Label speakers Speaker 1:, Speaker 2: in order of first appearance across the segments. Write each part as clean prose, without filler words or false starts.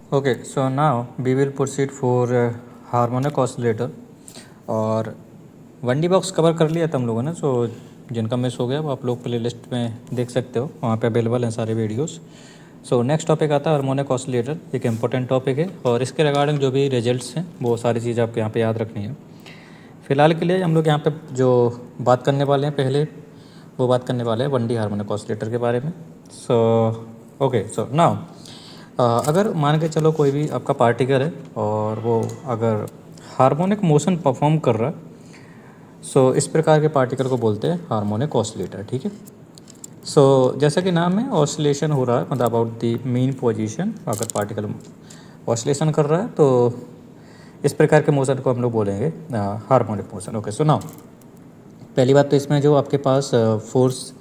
Speaker 1: Okay, so now we will proceed for harmonic oscillator. और 1D box cover कर लिया था हम लोगों ने, सो जिनका मिस हो गया वो आप लोग प्ले लिस्ट में देख सकते हो, वहाँ पे अवेलेबल हैं सारे वीडियोस। सो नेक्स्ट टॉपिक आता है हार्मोनिक ऑसिलेटर। एक इम्पोर्टेंट टॉपिक है और इसके रिगार्डिंग जो भी रिजल्ट्स हैं वो सारी चीज़ आपको यहाँ पे याद रखनी है। फ़िलहाल के लिए हम लोग यहाँ पे जो बात करने वाले हैं पहले वो बात करने वाले हैं 1D हार्मोनिक ऑसिलेटर के बारे में। सो नाउ अगर मान के चलो कोई भी आपका पार्टिकल है और वो अगर हार्मोनिक मोशन परफॉर्म कर रहा है, सो इस प्रकार के पार्टिकल को बोलते हैं हार्मोनिक ऑसिलेटर। ठीक है। सो जैसा कि नाम है, ऑसिलेशन हो रहा है, मतलब अबाउट द मीन पोजीशन। अगर पार्टिकल ऑसिलेशन कर रहा है तो इस प्रकार के मोशन को हम लोग बोलेंगे harmonic motion. Okay, so now पहली बात तो इसमें जो आपके पास फोर्स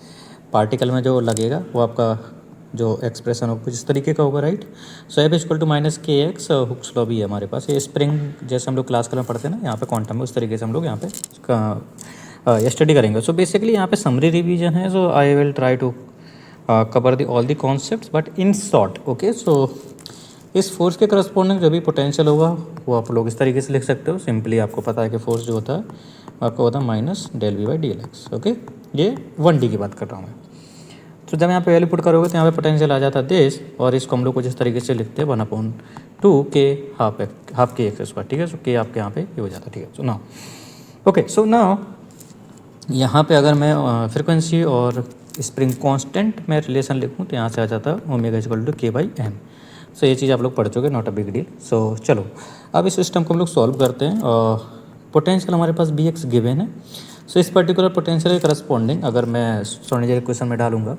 Speaker 1: पार्टिकल में जो लगेगा वो आपका जो एक्सप्रेशन हो कुछ इस तरीके का होगा, right. So F equal to minus K X Hooke's law भी है हमारे पास। ये स्प्रिंग जैसे हम लोग क्लासिकल में पढ़ते हैं ना, यहाँ पे क्वांटम में, उस तरीके से हम लोग यहाँ पे स्टडी करेंगे। सो बेसिकली यहाँ पे समरी रिवीजन है, so I will try to cover the all the concepts but in short. Okay, so इस फोर्स के करस्पॉन्डिंग जो भी पोटेंशियल होगा वो आप लोग इस तरीके से लिख सकते हो। सिंपली आपको पता है कि फोर्स जो होता है आपको होता है minus del V by D L X. Okay, ये 1D की बात कर रहा हूँ मैं। तो जब यहाँ पे वैल्यू पुट करोगे तो यहाँ पे पोटेंशियल आ जाता है दिस, और इसको हम लोग कुछ इस तरीके से लिखते हैं 1/2 के हाफ के एक्स स्क्वायर। ठीक है, सो के आपके यहाँ पे ये हो जाता है। ठीक है, so now okay, so now यहाँ पे अगर मैं फ्रिक्वेंसी और स्प्रिंग कांस्टेंट में रिलेशन लिखूँ तो यहाँ से आ जाता है ओमेगा इक्वल टू के बाई एम। सो ये चीज़ आप लोग पढ़ चुके, नॉट अ बिग डील। सो चलो अब इस सिस्टम को हम लोग सॉल्व करते हैं। पोटेंशियल हमारे पास बी एक्स गिवन है। सो इस पर्टिकुलर पोटेंशियल के करस्पॉन्डिंग अगर मैं श्रोडिंगर इक्वेशन में डालूंगा,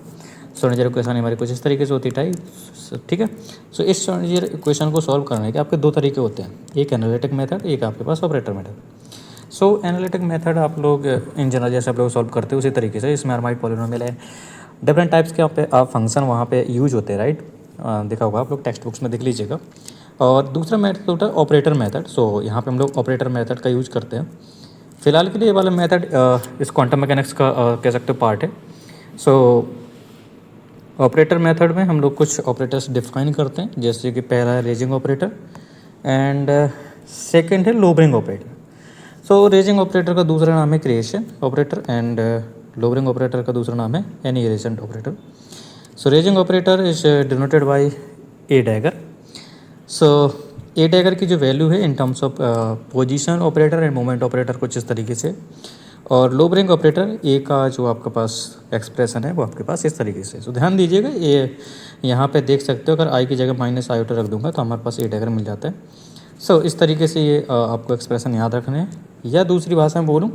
Speaker 1: श्रोडिंगर इक्वेशन हमारी कुछ इस तरीके से होती टाइप। ठीक है, सो इस श्रोडिंगर इक्वेशन को सॉल्व करने के आपके दो तरीके होते हैं, एक एनालिटिक मेथड, एक आपके पास ऑपरेटर मेथड। सो एनालिटिक मेथड आप लोग इन जनरल जैसे आप लोग सॉल्व करते हो उसी तरीके से, इसमें हमारी पॉलिनोमियल है, डिफरेंट टाइप्स के आप फंक्शन वहाँ पे यूज होते हैं, राइट। देखा होगा आप लोग, टेक्स्ट बुक्स में देख लीजिएगा। और दूसरा मेथड होता है ऑपरेटर मेथड। सो यहाँ पे हम लोग ऑपरेटर मेथड का यूज करते हैं। फिलहाल के लिए ये वाला मेथड इस क्वांटम मैकेनिक्स का कह सकते हो पार्ट है। सो ऑपरेटर मेथड में हम लोग कुछ ऑपरेटर्स डिफाइन करते हैं, जैसे कि पहला है रेजिंग ऑपरेटर एंड सेकंड है लोबरिंग ऑपरेटर। सो रेजिंग ऑपरेटर का दूसरा नाम है creation operator and lowering operator का दूसरा नाम है annihilation operator. So raising operator is denoted by A dagger. So A dagger की जो वैल्यू है in terms of position operator end moment operator कुछ इस तरीके से, और लोबरिंग ऑपरेटर ए का जो आपके पास एक्सप्रेशन है वो आपके पास इस तरीके से। सो ध्यान दीजिएगा, ये यहाँ पे देख सकते हो, अगर आई की जगह माइनस आयोटा रख दूंगा तो हमारे पास ए डैगर मिल जाता है। सो इस तरीके से ये आपको एक्सप्रेशन याद रखने हैं, या दूसरी भाषा में बोलूँ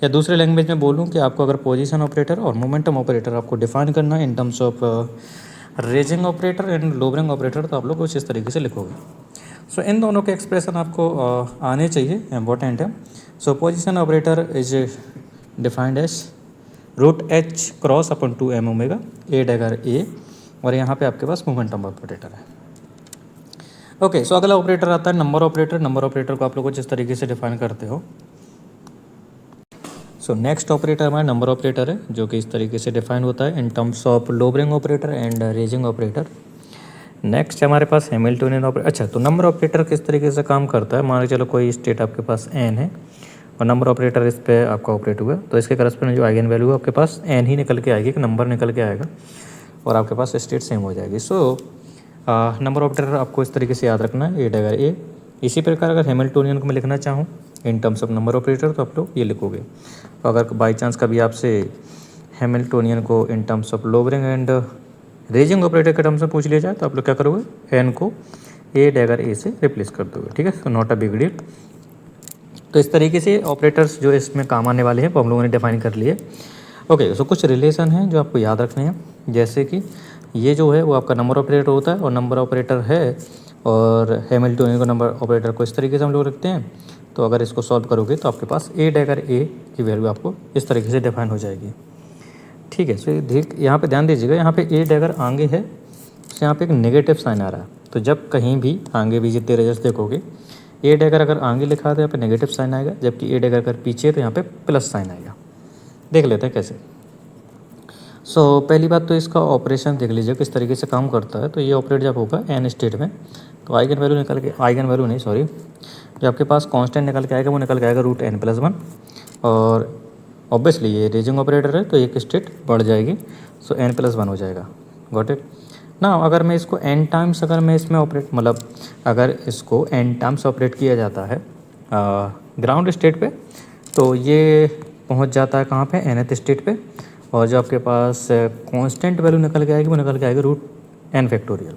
Speaker 1: या दूसरे लैंग्वेज में बोलूँ कि आपको अगर पोजीशन ऑपरेटर और मोमेंटम ऑपरेटर आपको डिफाइन करना है in terms of raising operator and lowering operator, तो आप लोग कुछ इस तरीके से लिखोगे। सो इन दोनों के एक्सप्रेशन आपको आने चाहिए, इम्पोर्टेंट है। So position operator is defined as √h×2 m omega a dagger a, और यहाँ पे आपके पास मोमेंटम ऑपरेटर है। ओके, सो अगला ऑपरेटर आता है नंबर ऑपरेटर। नंबर ऑपरेटर को आप लोग कुछ इस तरीके से डिफाइन करते हो। सो नेक्स्ट ऑपरेटर हमारा नंबर ऑपरेटर है, जो कि इस तरीके से डिफाइन होता है in terms of lowering operator and raising operator. Next हमारे पास हैमिल्टोनियन ऑपरेटर। अच्छा, तो नंबर ऑपरेटर किस तरीके से काम करता है, मान के चलो कोई स्टेट आपके पास n है और नंबर ऑपरेटर इस पर आपका ऑपरेट हुआ, तो इसके करस्पॉन्डिंग जो आइगन वैल्यू है आपके पास n ही निकल के आएगी, एक नंबर निकल के आएगा और आपके पास स्टेट सेम हो जाएगी। सो नंबर ऑपरेटर आपको इस तरीके से याद रखना है, ए डैगर ए। इसी प्रकार अगर हैमिल्टोनियन को मैं लिखना चाहूँ इन टर्म्स ऑफ नंबर ऑपरेटर तो आप लोग ये लिखोगे। तो अगर बाई चांस कभी आपसे हैमिल्टोनियन को in terms of lowering and raising operator के टर्म्स में पूछ लिया जाए तो आप लोग क्या करोगे, एन को ए डैगर ए से रिप्लेस कर दोगे। ठीक है, तो नॉट अ बिग डील। तो इस तरीके से ऑपरेटर्स जो इसमें काम आने वाले हैं वो हम लोगों ने डिफाइन कर लिए। ओके, सो कुछ रिलेशन हैं जो आपको याद रखने हैं, जैसे कि ये जो है वो आपका नंबर ऑपरेटर होता है और नंबर ऑपरेटर है, और हैमिल्टोनियन को नंबर ऑपरेटर को इस तरीके से हम लोग रखते हैं। तो अगर इसको सॉल्व करोगे तो आपके पास ए डैगर ए की वैल्यू आपको इस तरीके से डिफाइन हो जाएगी। ठीक है, सो यहाँ पे ध्यान दीजिएगा, यहाँ पे ए डैगर आगे है, तो यहाँ पे एक नेगेटिव साइन आ रहा है। तो जब कहीं भी आगे भी जितने रिजल्ट देखोगे, ए डैगर अगर आगे लिखा है तो यहाँ पे नेगेटिव साइन आएगा, जबकि ए डैगर अगर पीछे है तो यहाँ पे प्लस साइन आएगा। देख लेते हैं कैसे। सो पहली बात तो इसका ऑपरेशन देख लीजिए किस तरीके से काम करता है। तो ये ऑपरेट जब होगा एन स्टेट में, तो तो आइगन वैल्यू निकल के, आइगन वैल्यू नहीं सॉरी, जो आपके पास कांस्टेंट निकल के आएगा वो निकल के आएगा √n+1। और ऑब्वियसली ये रेजिंग ऑपरेटर है तो एक स्टेट बढ़ जाएगी, सो n+1 हो जाएगा। गॉट इट ना। अगर मैं इसको n टाइम्स, अगर मैं इसमें ऑपरेट, मतलब अगर इसको n टाइम्स ऑपरेट किया जाता है ग्राउंड स्टेट पे, तो ये पहुंच जाता है कहाँ पे, nth स्टेट पे। और जो आपके पास कांस्टेंट वैल्यू निकल के आएगी वो निकल के आएगी √n⁴।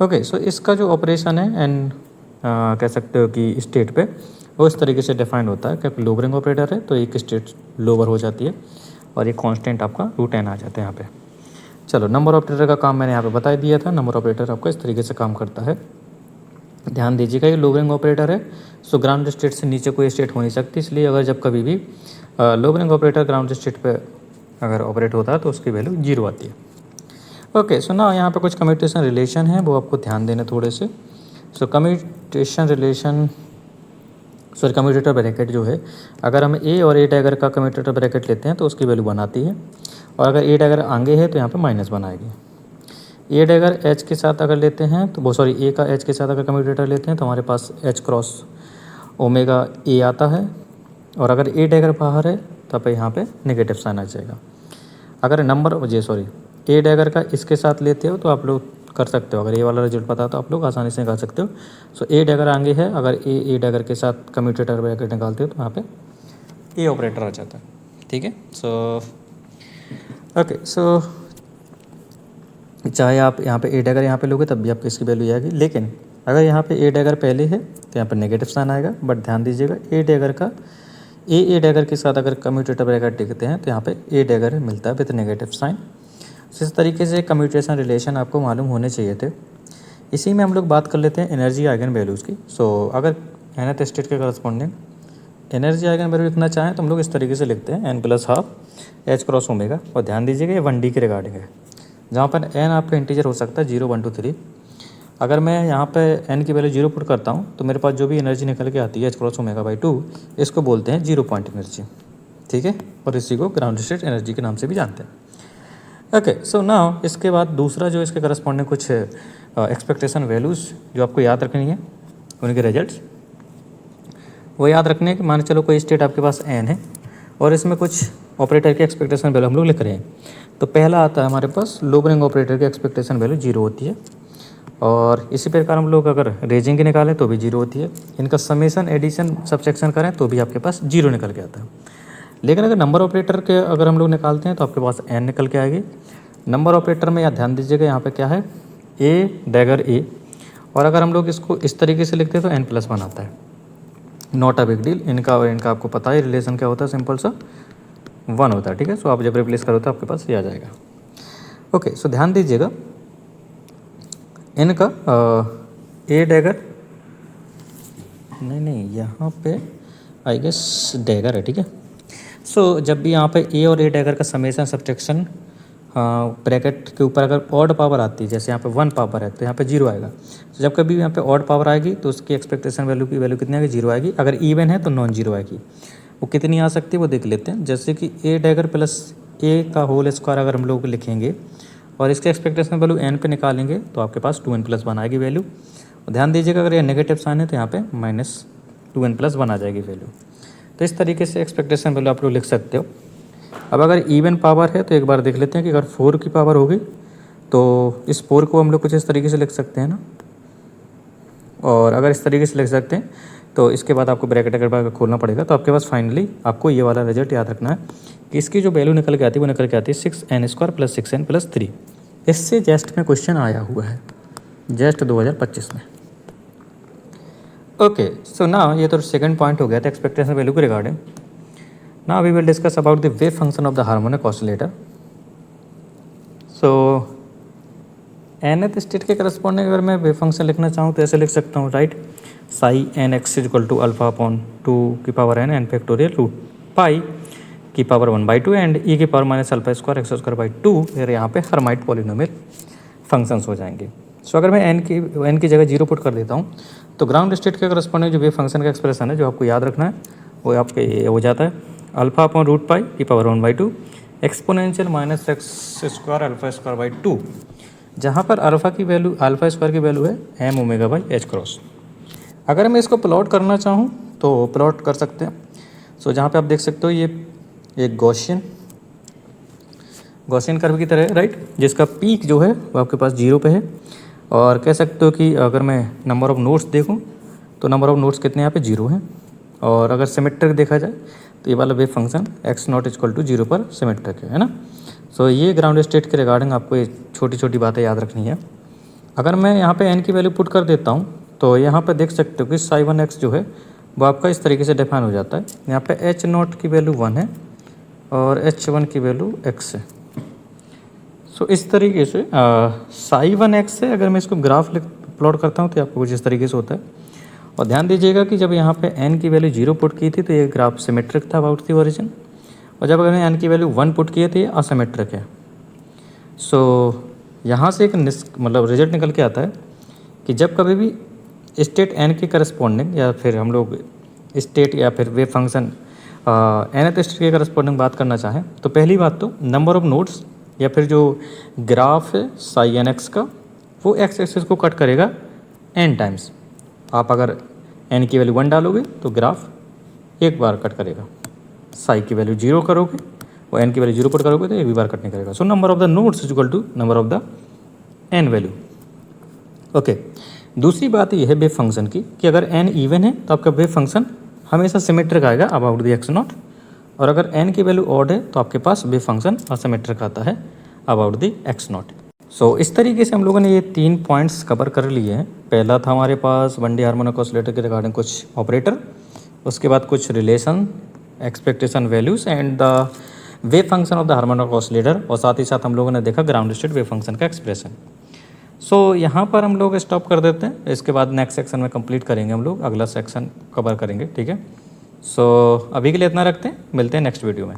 Speaker 1: ओके, सो इसका जो ऑपरेशन है n कह सकते हो कि स्टेट पे, वो इस तरीके से डिफाइन होता है कि लोअरिंग ऑपरेटर है तो एक स्टेट लोअर हो जाती है और ये कांस्टेंट आपका √n आ जाता है यहाँ पे। चलो, नंबर ऑपरेटर का काम मैंने यहाँ पे बता दिया था। नंबर ऑपरेटर आपका इस तरीके से काम करता है। ध्यान दीजिएगा, ये लोअरिंग ऑपरेटर है, सो ग्राउंड स्टेट से नीचे कोई स्टेट हो नहीं सकती, इसलिए अगर जब कभी भी लोअरिंग ऑपरेटर ग्राउंड स्टेट पे अगर ऑपरेट होता है तो उसकी वैल्यू 0 आती है। ओके, सो ना यहाँ पे कुछ कम्यूटेशन रिलेशन है, वो आपको ध्यान देने थोड़े से। So commutation relation, sorry commutator bracket जो है, अगर हम ए और ए डैगर का कम्यूटेटर ब्रैकेट लेते हैं तो उसकी वैल्यू 1 आती है, और अगर ए डैगर आगे है तो यहाँ पे -1 आएगी। ए डैगर एच के साथ अगर लेते हैं तो वो, सॉरी ए का एच के साथ अगर कम्यूटेटर लेते हैं तो हमारे पास H×Ω ए आता है, और अगर ए डैगर बाहर है तो आप यहाँ पे नेगेटिव साइन आ जाएगा। अगर नंबर जी सॉरी ए डैगर का इसके साथ लेते हो तो आप लोग कर सकते हो, अगर ये वाला रिजल्ट पता तो आप लोग आसानी से निकाल सकते हो। सो ए डैगर आगे है, अगर ए डैगर के साथ कम्यूटेटर ब्रैकेट निकालते हो तो यहाँ पे ए ऑपरेटर आ जाता है। ठीक है, सो ओके, सो चाहे आप यहाँ पे ए डैगर यहाँ पे लोगे तब भी आपकी इसकी वैल्यू आएगी, लेकिन अगर यहाँ पे ए डैगर पहले है तो यहाँ पर नेगेटिव साइन आएगा। बट ध्यान दीजिएगा, ए डैगर का ए डैगर के साथ अगर कम्यूटेटर ब्रैकेट लिखते हैं तो यहाँ पे ए डैगर मिलता है विद नेगेटिव साइन। इस तरीके से कम्यूटेशन रिलेशन आपको मालूम होने चाहिए थे। इसी में हम लोग बात कर लेते हैं एनर्जी आइगन वैल्यूज़ की। सो अगर nth स्टेट के करस्पॉन्डिंग एनर्जी आइगन वैल्यू लिखना चाहें तो हम लोग इस तरीके से लिखते हैं n+12 H×Ω। और ध्यान दीजिएगा ये 1D के रिगार्डिंग है, जहाँ पर n आपका इंटीजर हो सकता है 0, 1, 2, 3। अगर मैं यहाँ पे n की वैल्यू 0 पुट करता हूँ तो मेरे पास जो भी एनर्जी निकल के आती है H×Ω/2, इसको बोलते हैं 0 पॉइंट एनर्जी। ठीक है, और इसी को ग्राउंड स्टेट एनर्जी के नाम से भी जानते हैं। ओके, सो नाउ इसके बाद दूसरा जो इसके करस्पॉन्डिंग कुछ एक्सपेक्टेशन वैल्यूज़ जो आपको याद रखनी है, उनके रिजल्ट्स वो याद रखने हैं कि मान चलो कोई स्टेट आपके पास n है और इसमें कुछ ऑपरेटर की एक्सपेक्टेशन वैल्यू हम लोग लिख रहे हैं। तो पहला आता है हमारे पास लोअरिंग ऑपरेटर की एक्सपेक्टेशन वैल्यू 0 होती है, और इसी प्रकार हम लोग अगर रेजिंग की निकालें तो भी 0 होती है। इनका समेशन एडिशन सबसेक्शन करें तो भी आपके पास 0 निकल के आता है। लेकिन अगर नंबर ऑपरेटर के अगर हम लोग निकालते हैं तो आपके पास n निकल के आएगी। नंबर ऑपरेटर में या ध्यान दीजिएगा यहाँ पे क्या है, ए डैगर ए, और अगर हम लोग इसको इस तरीके से लिखते हैं तो n+1 आता है। नॉट अ बिग डील, इनका और इनका आपको पता है रिलेशन क्या होता है, सिंपल सा 1 होता है। ठीक है, सो आप जब रिप्लेस करो तो आपके पास ये आ जाएगा। ओके, सो ध्यान दीजिएगा इनका ए डैगर नहीं यहाँ पे आई गेस डैगर है। ठीक है, सो जब भी यहाँ पे ए और ए डैगर का समेशन सब्ट्रैक्शन ब्रैकेट के ऊपर अगर ऑड पावर आती है, जैसे यहाँ पे 1 पावर है तो यहाँ पे 0 आएगा। तो जब कभी यहाँ पे ऑड पावर आएगी तो उसकी एक्सपेक्टेशन वैल्यू की वैल्यू कितनी आएगी, 0 आएगी। अगर इवन है तो नॉन 0 आएगी। वो कितनी आ सकती है वो देख लेते हैं। जैसे कि ए डैगर प्लस ए का होल स्क्वायर अगर हम लोग लिखेंगे और इसके एक्सपेक्टेशन वैल्यू n पे निकालेंगे तो आपके पास 2n+1 आएगी वैल्यू। और ध्यान दीजिएगा अगर ये नेगेटिव साइन है तो यहाँ पे -2n+1 आ जाएगी वैल्यू। तो इस तरीके से एक्सपेक्टेशन वैल्यू आप लोग लिख सकते हो। अब अगर इवन पावर है तो एक बार देख लेते हैं कि अगर 4 की पावर होगी तो इस 4 को हम लोग कुछ इस तरीके से लिख सकते हैं ना, और अगर इस तरीके से लिख सकते हैं तो इसके बाद आपको ब्रैकेट अगर खोलना पड़ेगा। तो आपके पास फाइनली आपको ये वाला रिजल्ट याद रखना है कि इसकी जो वैल्यू निकल के आती है वो निकल के आती है 6n² + 6n+3। इससे जस्ट में क्वेश्चन आया हुआ है, जस्ट 2025 में। ओके, सो ना ये तो सेकंड पॉइंट हो गया था एक्सपेक्टेशन वैल्यू के regarding. Now we will discuss about the wave function of the harmonic oscillator. So nth state के करस्पॉन्डिंग अगर मैं वेव फंक्शन लिखना चाहूँ तो ऐसे लिख सकता हूँ, right, sin nx = α/2n √π⁴ and e⁻² x²/2। फिर यहाँ पे हर्माइट पॉलिनोमियल फंक्शंस हो जाएंगे। सो अगर मैं n की जगह 0 पुट कर देता हूँ तो ग्राउंड स्टेट के करस्पॉन्डिंग जो वेव फंक्शन का एक्सप्रेशन है जो आपको याद रखना है वो आपके ये हो जाता है α/√π e⁻² एक्सपोनेंशियल -x² α² 2 जहाँ पर अल्फ़ा की वैल्यू अल्फ़ा स्क्वायर की वैल्यू है M omega by H cross. अगर मैं इसको प्लॉट करना चाहूँ तो प्लॉट कर सकते हैं। सो जहाँ पे आप देख सकते हो ये एक गॉसियन कर्व की तरह है, राइट, जिसका पीक जो है वो आपके पास 0 पे है। और कह सकते हो कि अगर मैं नंबर ऑफ़ नोड्स देखूँ तो नंबर ऑफ़ नोड्स कितने यहाँ पे 0 हैं। और अगर सिमेट्रिक देखा जाए तो ये वाला wave function X naught equal to 0 पर सिमेट्रिक है ना। सो ये ग्राउंड स्टेट के रिगार्डिंग आपको ये छोटी छोटी बातें याद रखनी है। अगर मैं यहाँ पे n की वैल्यू पुट कर देता हूँ तो यहाँ पे देख सकते हो कि psi1x जो है वो आपका इस तरीके से डिफाइन हो जाता है। यहाँ पे h नॉट की वैल्यू 1 है और h1 की वैल्यू x है। सो इस तरीके से psi1x से अगर मैं इसको ग्राफ प्लॉट करता हूँ तो आपको कुछ इस तरीके से होता है। और ध्यान दीजिएगा कि जब यहाँ पे n की वैल्यू 0 पुट की थी तो ये ग्राफ सिमेट्रिक था अबाउट दी ओरिजिन, और जब अगर n की वैल्यू 1 पुट किए तो ये असिमेट्रिक है। सो यहाँ से एक मतलब रिजल्ट निकल के आता है कि जब कभी भी स्टेट n के करस्पॉन्डिंग या फिर हम लोग स्टेट या फिर वेव फंक्शन nth स्टेट के करस्पॉन्डिंग बात करना चाहें तो पहली बात तो नंबर ऑफ नोड्स या फिर जो ग्राफ है साई एन एक्स का वो एक्स एक्सिस को कट करेगा n टाइम्स। आप अगर n की वैल्यू 1 डालोगे तो ग्राफ एक बार कट करेगा, साई की वैल्यू 0 करोगे और n की वैल्यू 0 पुट करोगे तो एक भी बार कट नहीं करेगा। So number of the nodes is equal to number of the n value. Okay, दूसरी बात यह है वेव फंक्शन की कि अगर n इवन है तो आपका वेव फंक्शन हमेशा सिमेट्रिक आएगा अबाउट द एक्स नॉट, और अगर n की वैल्यू ऑड है तो आपके पास वेव फंक्शन असिमेट्रिक आता है अबाउट द एक्स नॉट। सो इस तरीके से हम लोगों ने ये 3 पॉइंट्स कवर कर लिए हैं। पहला था हमारे पास 1D हार्मोनिक ऑसिलेटर के रिगार्डिंग कुछ ऑपरेटर, उसके बाद कुछ relation, expectation values and the wave function of the harmonic oscillator, और साथ ही साथ हम लोगों ने देखा ग्राउंड स्टेट वेव फंक्शन का एक्सप्रेशन। सो यहाँ पर हम लोग स्टॉप कर देते हैं। इसके बाद नेक्स्ट सेक्शन में कंप्लीट करेंगे, हम लोग अगला सेक्शन कवर करेंगे, ठीक है। सो अभी के लिए इतना रखते हैं, मिलते हैं नेक्स्ट वीडियो में।